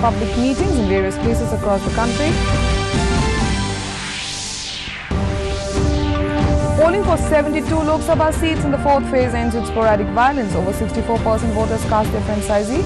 public meetings in various places across the country. Polling for 72 Lok Sabha seats in the fourth phase ends with sporadic violence. Over 64% voters cast their franchisee.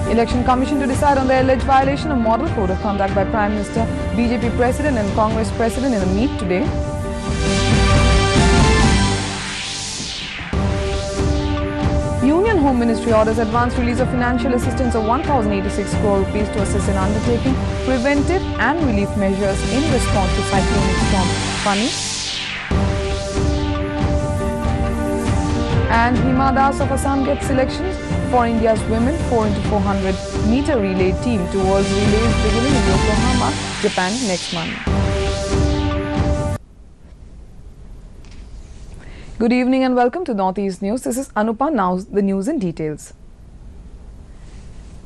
Election Commission to decide on the alleged violation of Model Code of Conduct by Prime Minister, BJP President and Congress President in a meet today. Union Home Ministry orders advance release of financial assistance of 1,086 crore rupees to assist in undertaking preventive and relief measures in response to cyclonic storm Fani. And Hima Das of Assam gets selections for India's women 4x400 meter relay team towards relays beginning in Yokohama, Japan next month. Good evening and welcome to Northeast News. This is Anupa. Now the news in details.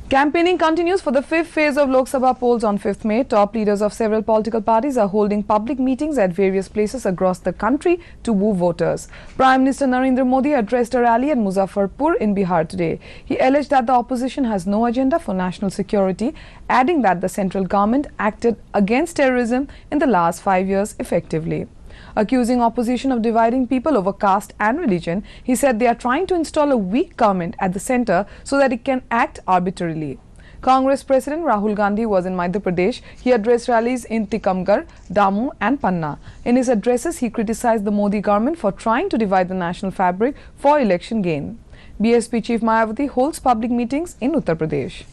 Campaigning continues for the fifth phase of Lok Sabha polls on 5th May. Top leaders of several political parties are holding public meetings at various places across the country to woo voters. Prime Minister Narendra Modi addressed a rally at Muzaffarpur in Bihar today. He alleged that the opposition has no agenda for national security, adding that the central government acted against terrorism in the last 5 years effectively. Accusing opposition of dividing people over caste and religion, he said they are trying to install a weak government at the centre so that it can act arbitrarily. Congress President Rahul Gandhi was in Madhya Pradesh. He addressed rallies in Tikamgarh, Damoh and Panna. In his addresses, he criticized the Modi government for trying to divide the national fabric for election gain. BSP Chief Mayawati holds public meetings in Uttar Pradesh.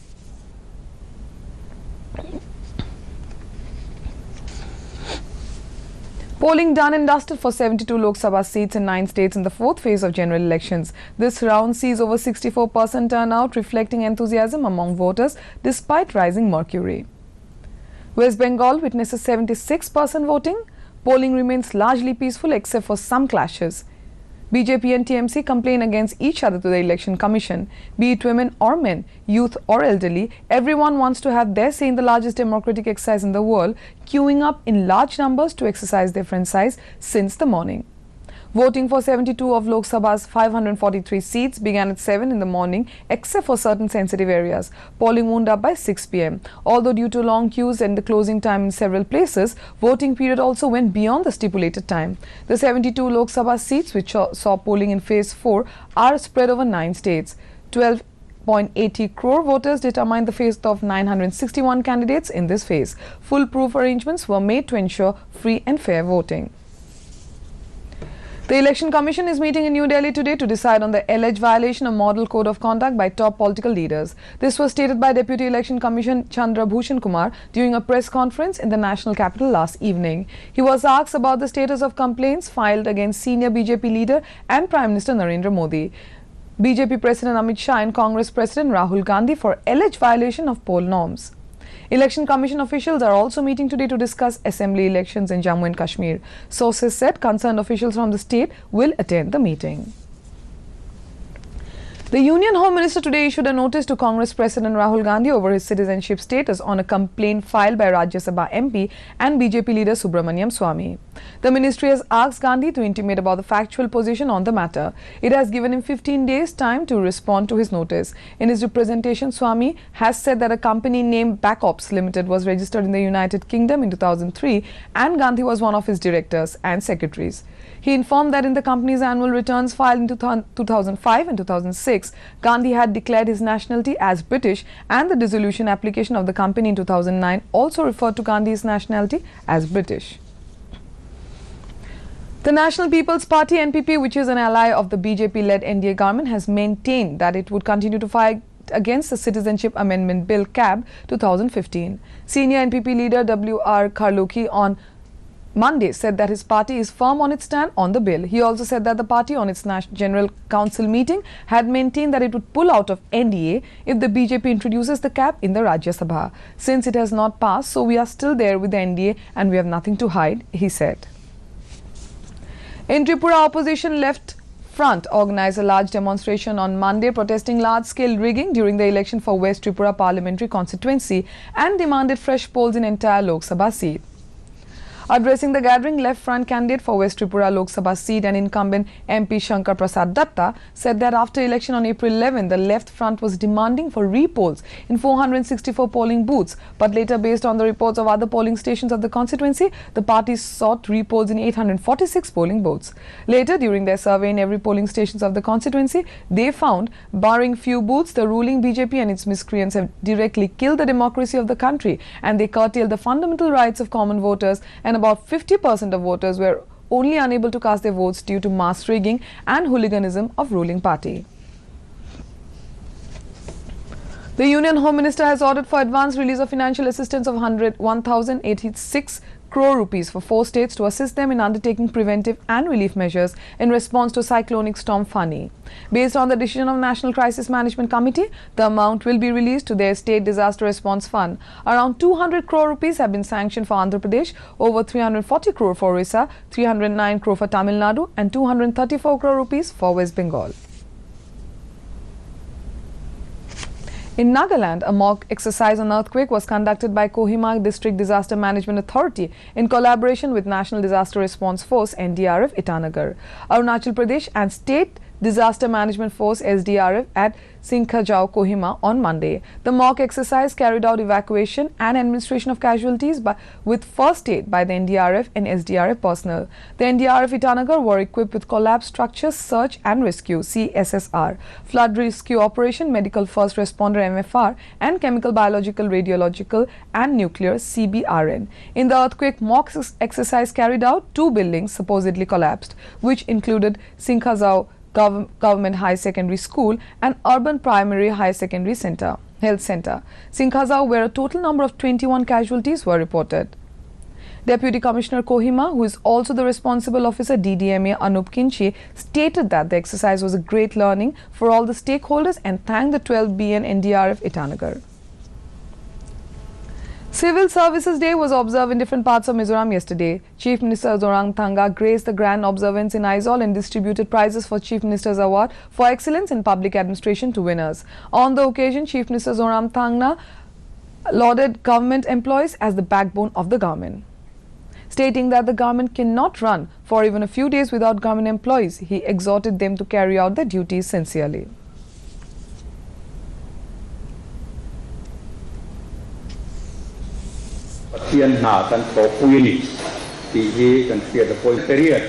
Polling done and dusted for 72 Lok Sabha seats in 9 states in the fourth phase of general elections. This round sees over 64% turnout, reflecting enthusiasm among voters despite rising mercury. West Bengal witnesses 76% voting. Polling remains largely peaceful except for some clashes. BJP and TMC complain against each other to the Election Commission. Be it women or men, youth or elderly, everyone wants to have their say in the largest democratic exercise in the world, queuing up in large numbers to exercise their franchise since the morning. Voting for 72 of Lok Sabha's 543 seats began at 7 in the morning, except for certain sensitive areas. Polling wound up by 6 p.m. Although due to long queues and the closing time in several places, voting period also went beyond the stipulated time. The 72 Lok Sabha seats which saw polling in phase 4 are spread over 9 states. 12.80 crore voters determined the fate of 961 candidates in this phase. Foolproof arrangements were made to ensure free and fair voting. The Election Commission is meeting in New Delhi today to decide on the alleged violation of Model Code of Conduct by top political leaders. This was stated by Deputy Election Commissioner Chandra Bhushan Kumar during a press conference in the national capital last evening. He was asked about the status of complaints filed against senior BJP leader and Prime Minister Narendra Modi, BJP President Amit Shah and Congress President Rahul Gandhi for alleged violation of poll norms. Election Commission officials are also meeting today to discuss assembly elections in Jammu and Kashmir. Sources said concerned officials from the state will attend the meeting. The Union Home Minister today issued a notice to Congress President Rahul Gandhi over his citizenship status on a complaint filed by Rajya Sabha MP and BJP leader Subramaniam Swamy. The ministry has asked Gandhi to intimate about the factual position on the matter. It has given him 15 days time to respond to his notice. In his representation, Swamy has said that a company named Backops Limited was registered in the United Kingdom in 2003 and Gandhi was one of his directors and secretaries. He informed that in the company's annual returns filed in 2005 and 2006, Gandhi had declared his nationality as British, and the dissolution application of the company in 2009 also referred to Gandhi's nationality as British. The National People's Party NPP, which is an ally of the BJP-led NDA government, has maintained that it would continue to fight against the Citizenship Amendment Bill CAB 2015. Senior NPP leader W.R. Kharloki on Monday said that his party is firm on its stand on the bill. He also said that the party on its General Council meeting had maintained that it would pull out of NDA if the BJP introduces the CAB in the Rajya Sabha. Since it has not passed, so we are still there with the NDA and we have nothing to hide, he said. In Tripura, opposition Left Front organized a large demonstration on Monday protesting large-scale rigging during the election for West Tripura parliamentary constituency and demanded fresh polls in entire Lok Sabha seat. Addressing the gathering, Left Front candidate for West Tripura Lok Sabha seat and incumbent MP Shankar Prasad Datta said that after election on April 11, the Left Front was demanding for repolls in 464 polling booths, but later, based on the reports of other polling stations of the constituency, the party sought repolls in 846 polling booths. Later, during their survey in every polling stations of the constituency, they found, barring few booths, the ruling BJP and its miscreants have directly killed the democracy of the country, and they curtailed the fundamental rights of common voters, and about 50% of voters were only unable to cast their votes due to mass rigging and hooliganism of ruling party. The Union Home Minister has ordered for advance release of financial assistance of 1,086 crore rupees for 4 states to assist them in undertaking preventive and relief measures in response to cyclonic storm Fani. Based on the decision of National Crisis Management Committee, the amount will be released to their State Disaster Response Fund. Around 200 crore rupees have been sanctioned for Andhra Pradesh, over 340 crore for Orissa, 309 crore for Tamil Nadu and 234 crore rupees for West Bengal. In Nagaland, a mock exercise on earthquake was conducted by Kohima District Disaster Management Authority in collaboration with National Disaster Response Force NDRF Itanagar, Arunachal Pradesh and State Disaster Management Force SDRF at Sinkhajao, Kohima on Monday. The mock exercise carried out evacuation and administration of casualties with first aid by the NDRF and SDRF personnel. The NDRF Itanagar were equipped with collapsed structures, search and rescue CSSR, flood rescue operation, medical first responder MFR and chemical, biological, radiological and nuclear CBRN. In the earthquake mock exercise carried out, 2 buildings supposedly collapsed, which included Sinkhajao Government High Secondary School and Urban Primary High Secondary Health Center. Sinkhajao, where a total number of 21 casualties were reported. Deputy Commissioner Kohima, who is also the responsible officer DDMA Anup Kinchi, stated that the exercise was a great learning for all the stakeholders and thanked the 12B and NDRF Itanagar. Civil Services Day was observed in different parts of Mizoram yesterday. Chief Minister Zoramthanga graced the grand observance in Aizawl and distributed prizes for Chief Minister's Award for Excellence in Public Administration to winners. On the occasion, Chief Minister Zoramthanga lauded government employees as the backbone of the government. Stating that the government cannot run for even a few days without government employees, he exhorted them to carry out their duties sincerely. Hiện hạ kan có quy thì kan phía the point period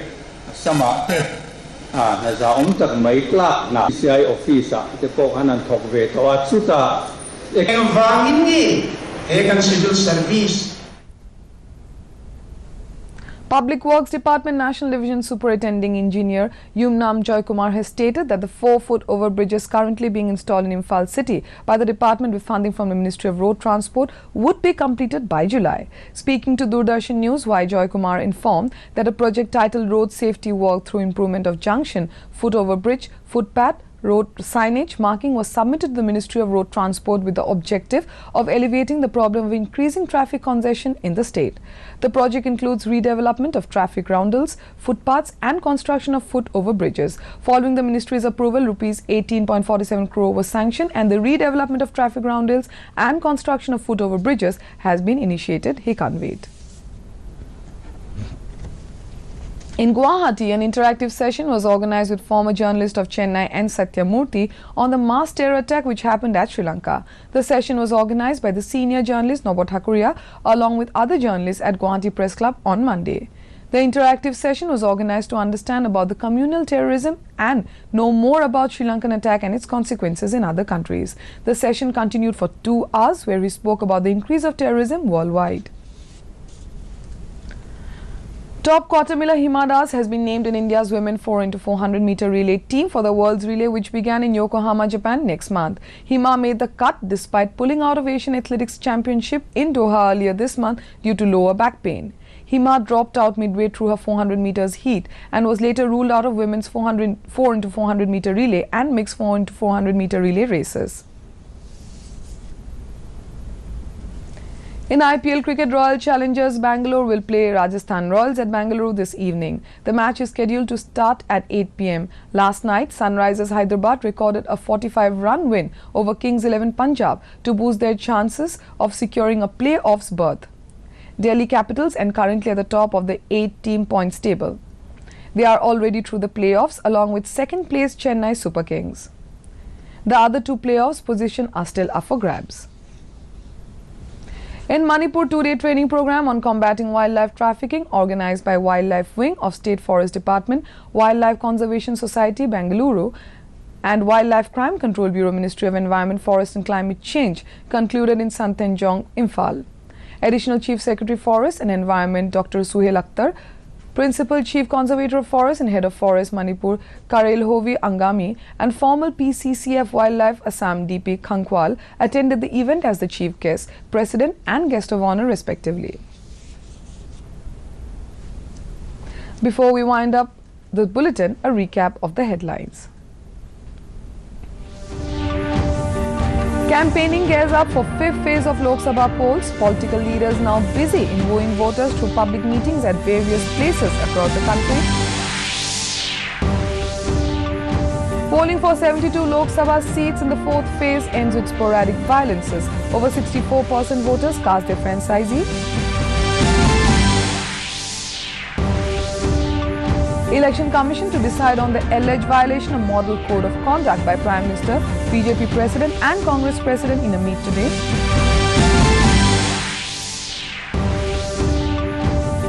sama na za om tak mai klak na CI office te ko hanan thok ve to achuta ekam wangin ni ekan civil service. Public Works Department National Division Superintending Engineer Yumnam Joy Kumar has stated that the 4-foot overbridges currently being installed in Imphal City by the department with funding from the Ministry of Road Transport would be completed by July. Speaking to Doordarshan News, Y. Joy Kumar informed that a project titled Road Safety Work through Improvement of Junction, Foot Overbridge, Footpath, road signage marking was submitted to the Ministry of Road Transport with the objective of alleviating the problem of increasing traffic congestion in the state. The project includes redevelopment of traffic roundels, footpaths and construction of foot overbridges. Following the Ministry's approval, Rs 18.47 crore was sanctioned and the redevelopment of traffic roundels and construction of foot overbridges has been initiated, he conveyed. In Guwahati, an interactive session was organized with former journalist of Chennai N. Satyamurthy on the mass terror attack which happened at Sri Lanka. The session was organized by the senior journalist Nobo Thakuria along with other journalists at Guwahati Press Club on Monday. The interactive session was organized to understand about the communal terrorism and know more about Sri Lankan attack and its consequences in other countries. The session continued for 2 hours where we spoke about the increase of terrorism worldwide. Top quarter miller Hima Das has been named in India's women 4x400 meter relay team for the World's Relay which began in Yokohama, Japan next month. Hima made the cut despite pulling out of Asian Athletics Championship in Doha earlier this month due to lower back pain. Hima dropped out midway through her 400 meters heat and was later ruled out of women's 4x400 meter relay and mixed 4x400 meter relay races. In IPL cricket, Royal Challengers Bangalore will play Rajasthan Royals at Bangalore this evening. The match is scheduled to start at 8 p.m. Last night, Sunrisers Hyderabad recorded a 45-run win over Kings XI Punjab to boost their chances of securing a playoffs berth. Delhi Capitals and currently at the top of the 8-team points table. They are already through the playoffs along with second place Chennai Super Kings. The other two playoffs position are still up for grabs. In Manipur, two-day training program on combating wildlife trafficking organized by Wildlife Wing of State Forest Department, Wildlife Conservation Society, Bengaluru, and Wildlife Crime Control Bureau, Ministry of Environment, Forest and Climate Change concluded in Santenjong, Imphal. Additional Chief Secretary Forest and Environment Dr. Suhail Akhtar, Principal Chief Conservator of Forest and Head of Forest Manipur Karel Hovi Angami and former PCCF Wildlife Assam DP Khankwal attended the event as the chief guest, president and guest of honor respectively. Before we wind up the bulletin, a recap of the headlines. Campaigning gears up for fifth phase of Lok Sabha polls. Political leaders now busy in wooing voters through public meetings at various places across the country. Polling for 72 Lok Sabha seats in the fourth phase ends with sporadic violences. Over 64% voters cast their franchise. Election Commission to decide on the alleged violation of Model Code of Conduct by Prime Minister, BJP President and Congress President in a meet today.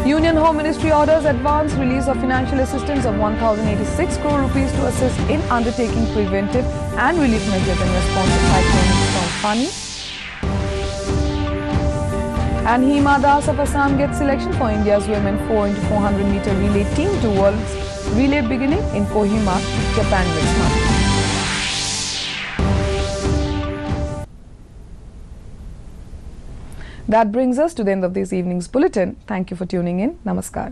Union Home Ministry orders advance release of financial assistance of 1,086 crore rupees to assist in undertaking preventive and relief measures in response to cyclone Storm Fani. And Hima Das of Assam gets selection for India's women 4x400 meter relay team to World's Relay beginning in Kohima, Japan next month. That brings us to the end of this evening's bulletin. Thank you for tuning in. Namaskar.